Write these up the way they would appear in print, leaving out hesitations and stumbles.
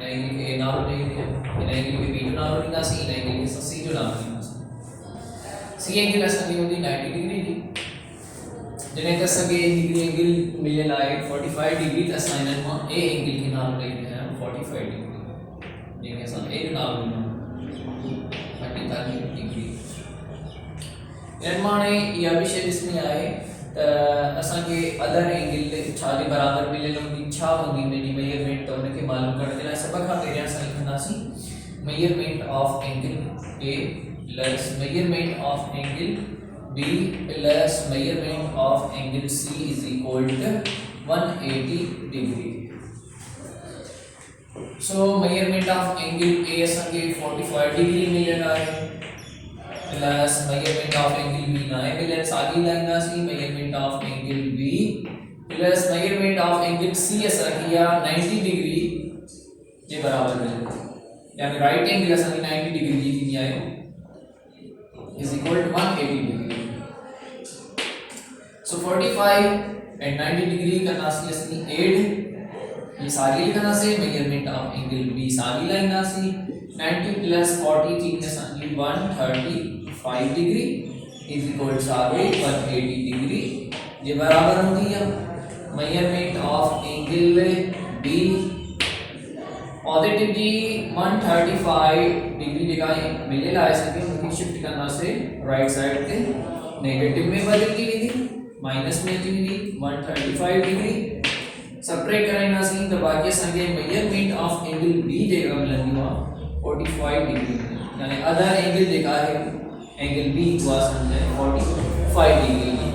Angle के नालो नहीं दिया इन एंगल के बी जो नालो नहीं सी इन एंगल के सी जो नालो नहीं सी एंगल असांजी हूंदी 90 डिग्री जी जॾहिं त असांखे डिग्री एंगल मिलियल आहे 45 डिग्री त असां हिननि मां ए एंगल खे नालो ॾेई रहिया आहियूं 45 डिग्री जंहिंखे असां ए जो नालो ॾिनो 45 डिग्री हिननि मां हाणे इहा बि शइ ॾिसणी आहे त असांखे अदर एंगल छा जे बराबरि मिलियल हूंदी छा हूंदी हुनजी मेजरमेंट त हुनखे मालूम करण जे लाइ सभ खां पहिरियों असां लिखंदासीं measurement of angle A plus measurement of angle B plus measurement of angle C is equal to 180 degree. So measurement of angle A असांखे 45 degree मिलियल आहे plus measurement of angle B 9 मिलियल साॻी लाईंदासीं measurement of angle B plus measurement of angle C असांखे इहा 90 degree जे बराबर मिलंदी यानी राइट एंगल असांजी 90 डिग्री जी थींदी आहे is equal to 180 degree. So 45 and 90 degree करना सी असली add ये सारी लिखना से measurement of angle B सारी लाइना सी 90 plus 40 थी असली 135 degree is equal to सारी 180 degree ये बराबर होती है measurement of angle B positive जी 135 डिग्री जगह मिले लाए सके उनकी शिफ्ट करना से राइट साइड पे नेगेटिव में बदल की थी माइनस में थी 135 डिग्री सब्ट्रैक्ट करना सी तो बाकी संगे मेजरमेंट ऑफ एंगल बी जगह मिलंदी हुआ 45 डिग्री यानी अदर एंगल जगह है एंगल बी हुआ समझे 45 डिग्री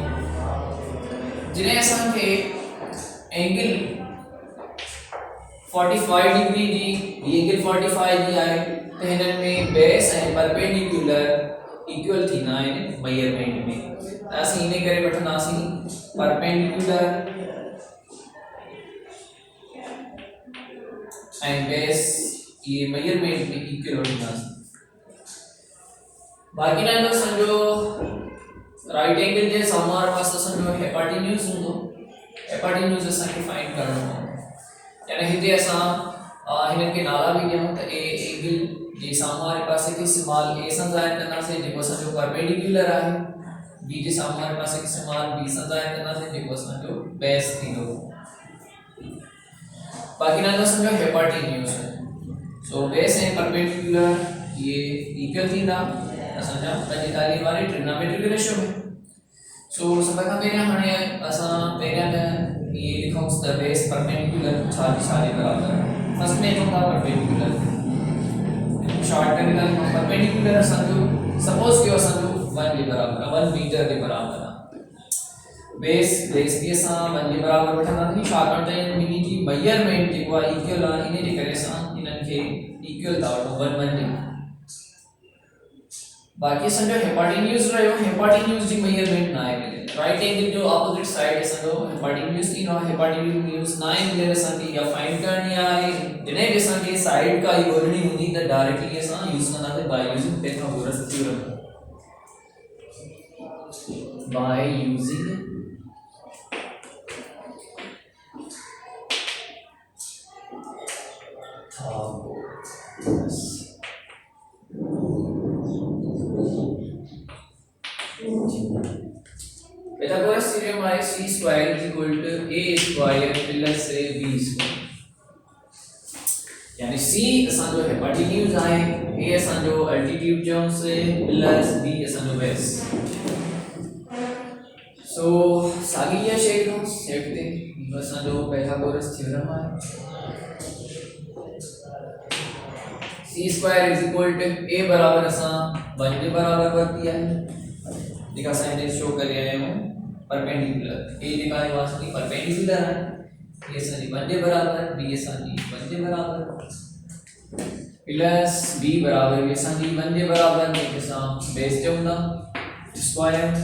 जिन्हें संगे एंगल 45 डिग्री जी ये एंगल 45 जी आहे तो हिनन में बेस एंड परपेंडिकुलर इक्वल थीना है मेजरमेंट में त असीं इने करे वठंदासीं परपेंडिकुलर एंड बेस ये मेजरमेंट में इक्वल वठंदासीं बाकी ना तो समझो राइट एंगल जे साम्हूं पासे समझो हेपाटिन्यूज हूंदो हेपाटिन्यूज असांखे फाइंड करणो आहे यानी हिते असां हिननि खे नाला बि ॾियूं त ए एंगल जे साम्हूं वारे पासे खे स्मॉल ए सां ज़ाहिर कंदासीं जेको असांजो परपेंडिकुलर आहे बी जे साम्हूं वारे पासे खे स्मॉल बी सां ज़ाहिर कंदासीं जेको असांजो बेस थींदो बाक़ी ना समझो हेपाटिन्यूज सो बेस ऐं परपेंडिकुलर ये इक्वल थींदा असांजा 45 वारे ट्रिग्नोमेट्रिक रेशियो में सो सभ खां पहिरियों हाणे असां पहिरियों ये लिखूंस द बेस परपेंडिकुलर सारे बराबर फर्स्ट में लिखूंगा परपेंडिकुलर शॉर्ट करके लिखूंगा परपेंडिकुलर असांजो सपोज कि असांजो 1 के बराबर 1 मीटर के बराबर बेस भी असां 1 के बराबर वठंदासीं छाकाणि त इन्हनि जी मेजरमेंट जेको आहे इक्वल आहे इन जे करे असां इन्हनि खे इक्वल था वठूं 1 1 बाकी समझो हेपाटिन्यूज रहो हेपाटिन्यूज जी मेजरमेंट ना है राइट एंगल जो ऑपोजिट साइड समझो हेपाटिन्यूज थी ना हेपाटिन्यूज ना है असां की या फाइंड करनी है जने भी असां के साइड का ही ॻोल्हणी हूंदी त डायरेक्टली असां यूज कंदासीं by using Pythagoras theorem by using Pythagoras theorem है c square is equal to a square plus b square यानी c असांजो हेपाटिन्यूज आहे a असांजो अल्टीट्यूड जो से प्लस b असांजो बेस सो सागी या शेड को सेट ते असांजो पाइथागोरस थ्योरम आहे c square is equal to a बराबर असां 1 के बराबर वरती है दिखा साइन शो कर रहे हैं परपेंडिकुलर ए दिखा है वास्तविक परपेंडिकुलर है ये सारी 1 के बराबर b सारी 1 के बराबर प्लस b बराबर ये सारी 1 के बराबर के साथ बेस जो होगा स्क्वायर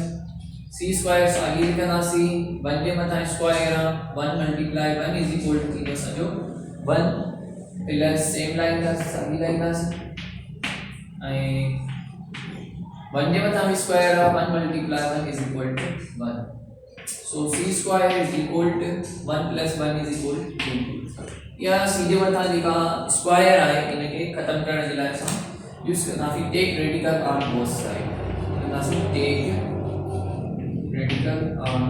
c स्क्वायर सारी लिखना c 1 के मथा square 1 multiply 1 is equal to थींदो सजो 1 प्लस सेम लाइन का सारी लाइन का ए 1 के मथा square 1 multiply 1 is equal to 1 so c square is equal to 1 plus 1 is equal to 2 या सीधे वठा जेका स्क्वायर आहे इनखे ख़त्म करण जे लाइ असां यूज़ कंदासीं take radical on both side कंदासीं take radical on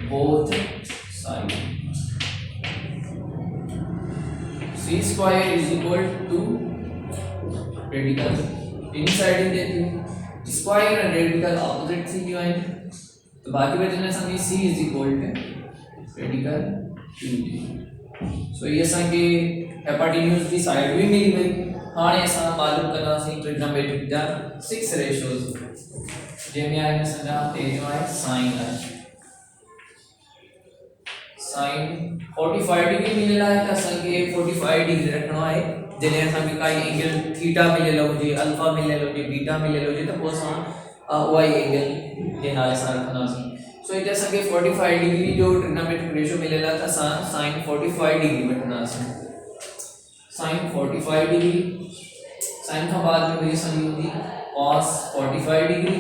both side c square is equal to radical inside in square and radical opposite थी आएंगे तो बाकी बचने संगे c is equal to radical 2d सो ये संगे हेपाटिन्यूज की साइड भी मिली गई हाणे असां मालूम कंदासीं ट्रिग्नोमेट्रिक जा 6 रेशियोज जंहिंमें आहे सॼा पहिरियों आहे साइन आहे साइन 45 डिग्री मिलियल आहे त असांखे 45 डिग्री रखणो आहे जॾहिं असांखे काई एंगल थीटा मिलियल हुजे अल्फा मिलियल हुजे बीटा मिलियल हुजे त पोइ असां उहा ई एंगल जे नाले सां रखंदासीं सो हिते असांखे 45 डिग्री जो ट्रिग्नोमेट्रिक रेशियो मिलियल आहे त असां साइन 45 डिग्री वठंदासीं साइन 45 डिग्री साइन खां बाद में वरी असांजी हूंदी cos 45 डिग्री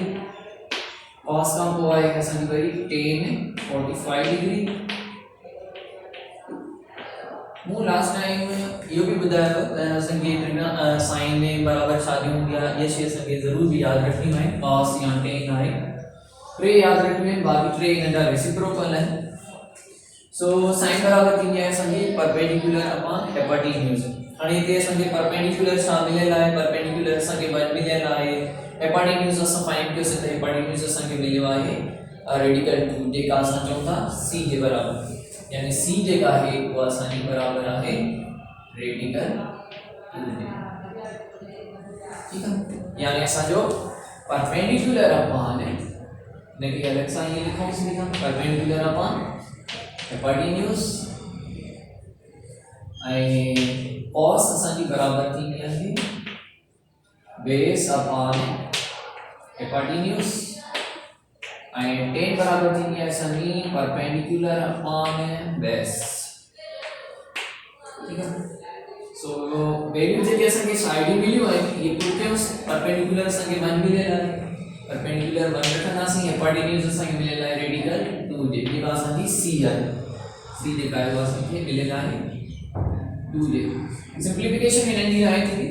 cos खां पोइ आहे असांजी वरी tan 45 डिग्री मु लास्ट टाइम यो भी बुधायो संगे साइन में बराबर शादी होंगी ये शे संगे जरूर भी याद रखनी है cos या tan है ट्रे याद रखने बाकी ट्रे नंढा रेसिप्रोकल है सो साइन बराबर थी है संगे परपेंडिकुलर अपॉन हेपाटिन्यूज आणि ते संगे परपेंडिकुलर शामिल है परपेंडिकुलर संगे 1 मिलियन है हेपाटिन्यूज अस फाइंड कयो से हेपाटिन्यूज संगे मिलियो है रेडिकल 2 जे का अस चौथा c के बराबर यानी c जेका है वो आसानी बराबर है रेडिकल 2 ठीक है यानी ऐसा जो परपेंडिकुलर अपॉन है नेकी अलग सा ये लिखो इसमें परपेंडिकुलर अपॉन हेपाटिन्यूज आई cos आसानी बराबर थी है बेस अपॉन हेपाटिन्यूज and tan बराबर थी है सनी परपेंडिकुलर अपॉन बेस ठीक है सो वैल्यू जे संगे साइड मिलियो है ये प्रूफ परपेंडिकुलर संगे 1 मिलेला है परपेंडिकुलर 1 रखनासी हेपाटिन्यूज संगे मिलेला है रेडिकल 2 जे ये बात संगी c है c जे का है संगे मिलेला है 2 जे सिंपलीफिकेशन इन जी है थी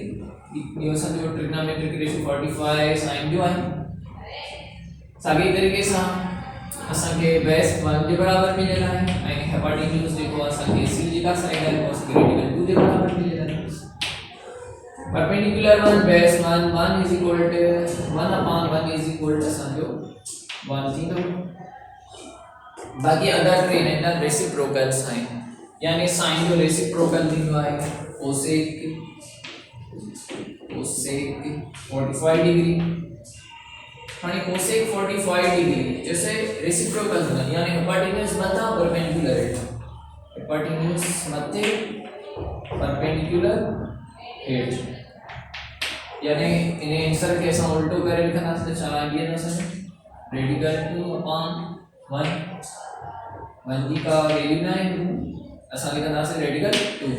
ये संगे ट्रिग्नोमेट्रिक रेशियो 45 sin जो है सागे तरीके से असांखे बेस 1 के बराबर मिलेला है एंड हेपाटिन्यूज देखो असांखे c जेका साइड है वो रेडिकल 2 के बराबर मिलेला है perpendicular 1 base 1 1 is equal to 1 upon 1 is equal to असांजो 1 थी तो बाकी अदर ट्रेन है रेसिप्रोकल साइन यानी साइन जो रेसिप्रोकल थींदो है कोसेक 45 डिग्री यानी कोसेक 45 डिग्री जैसे रेसिप्रोकल होना यानी हेपाटिन्यूज मध्य परपेंडिकुलर है हेपाटिन्यूज मध्य परपेंडिकुलर हेड यानी इन्हें आंसर के ऐसा उल्टो करे लिखना से चला ये ना सर रेडिकल 2 अपॉन 1 जी का वैल्यू ना है ऐसा लिखना से रेडिकल 2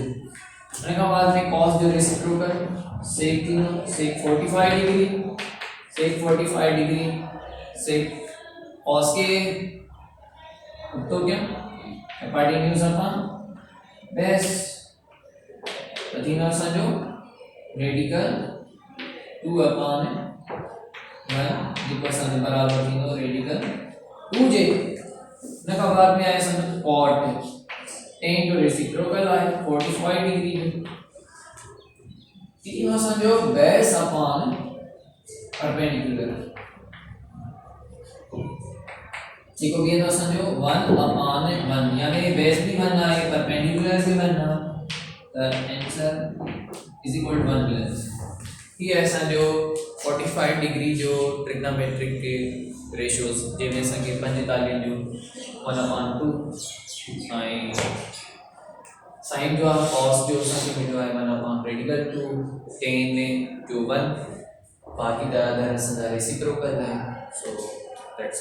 અને का बाद में cos जो reciprocal sec 45 degree sec 45 degree sec cos के तो क्या हेपाटिन्यूज अपॉन बेस पतिना समझो रेडिकल 2 अपॉन 1 जिसका बराबर तीनों रेडिकल 2 जे ने का बाद में आया समझो cot tan जो रेसिप्रोकल है 45 डिग्री तीनों समझो बेस अपॉन परपेंडिकुलर ठीक हो गया तो समझो 1 अपॉन 1 यानी बेस भी बनना है परपेंडिकुलर भी बनना the answer is equal to 1 plus ये ऐसा जो 45 डिग्री जो ट्रिग्नोमेट्रिक के रेशियोज जिनमें संगे 45 जो 1 अपॉन 2 साइन जो cos जो संगे मिलो है 1 अपॉन रेडिकल 2 tan में जो 1 बाकी द अदर रेसिप्रोकल है सो दैट्स